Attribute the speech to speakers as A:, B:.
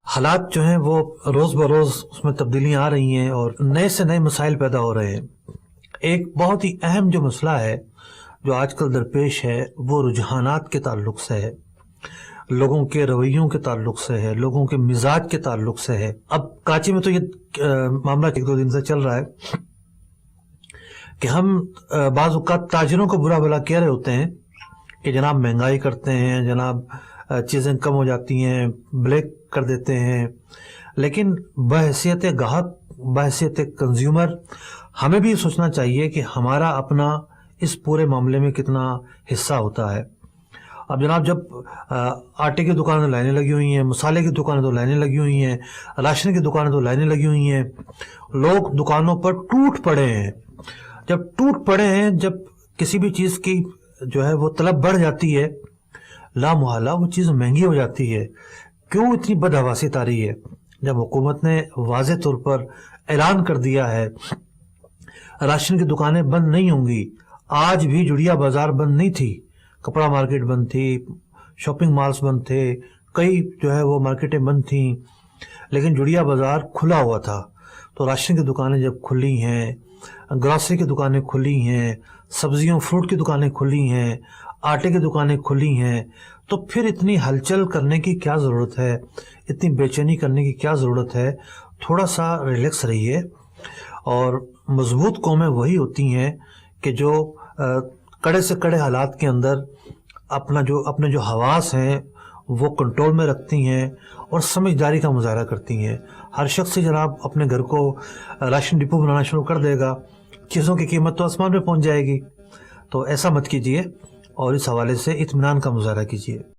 A: حالات جو ہیں وہ روز بروز اس میں تبدیلیاں آ رہی ہیں اور نئے سے نئے مسائل پیدا ہو رہے ہیں۔ ایک بہت ہی اہم جو مسئلہ ہے جو آج کل درپیش ہے وہ رجحانات کے تعلق سے ہے، لوگوں کے رویوں کے تعلق سے ہے، لوگوں کے مزاج کے تعلق سے ہے۔ اب کراچی میں تو یہ معاملہ ایک دو دن سے چل رہا ہے کہ ہم بعض اوقات تاجروں کو برا بھلا کہہ رہے ہوتے ہیں کہ جناب مہنگائی کرتے ہیں، جناب چیزیں کم ہو جاتی ہیں، بلیک کر دیتے ہیں، لیکن بحیثیت گاہک، بحیثیت کنزیومر ہمیں بھی سوچنا چاہیے کہ ہمارا اپنا اس پورے معاملے میں کتنا حصہ ہوتا ہے۔ اب جناب جب آٹے کی دکانیں لائنیں لگی ہوئی ہیں، مسالے کی دکانیں تو لائنیں لگی ہوئی ہیں، راشن کی دکانیں تو لائنیں لگی ہوئی ہیں، لوگ دکانوں پر ٹوٹ پڑے ہیں۔ جب ٹوٹ پڑے ہیں، جب کسی بھی چیز کی جو ہے وہ طلب بڑھ جاتی ہے، لا محالہ وہ چیز مہنگی ہو جاتی ہے۔ کیوں اتنی بدحواسی طاری ہے؟ جب حکومت نے واضح طور پر اعلان کر دیا ہے راشن کی دکانیں بند نہیں ہوں گی، آج بھی جڑیا بازار بند نہیں تھی، کپڑا مارکیٹ بند تھی، شاپنگ مالز بند تھے، کئی جو ہے وہ مارکیٹیں بند تھیں، لیکن جڑیا بازار کھلا ہوا تھا۔ تو راشن کی دکانیں جب کھلی ہیں، گروسری کی دکانیں کھلی ہیں، سبزیوں فروٹ کی دکانیں کھلی ہیں، آٹے کی دکانیں کھلی ہیں، تو پھر اتنی ہلچل کرنے کی کیا ضرورت ہے، اتنی بے چینی کرنے کی کیا ضرورت ہے؟ تھوڑا سا ریلیکس رہیے۔ اور مضبوط قومیں وہی ہوتی ہیں کہ جو کڑے سے کڑے حالات کے اندر اپنے جو حواس ہیں وہ کنٹرول میں رکھتی ہیں اور سمجھداری کا مظاہرہ کرتی ہیں۔ ہر شخص جناب اپنے گھر کو راشن ڈپو بنانا شروع کر دے گا، چیزوں کی قیمت تو آسمان پہ پہنچ جائے گی۔ تو ایسا مت کیجیے اور اس حوالے سے اطمینان کا مظاہرہ کیجیے۔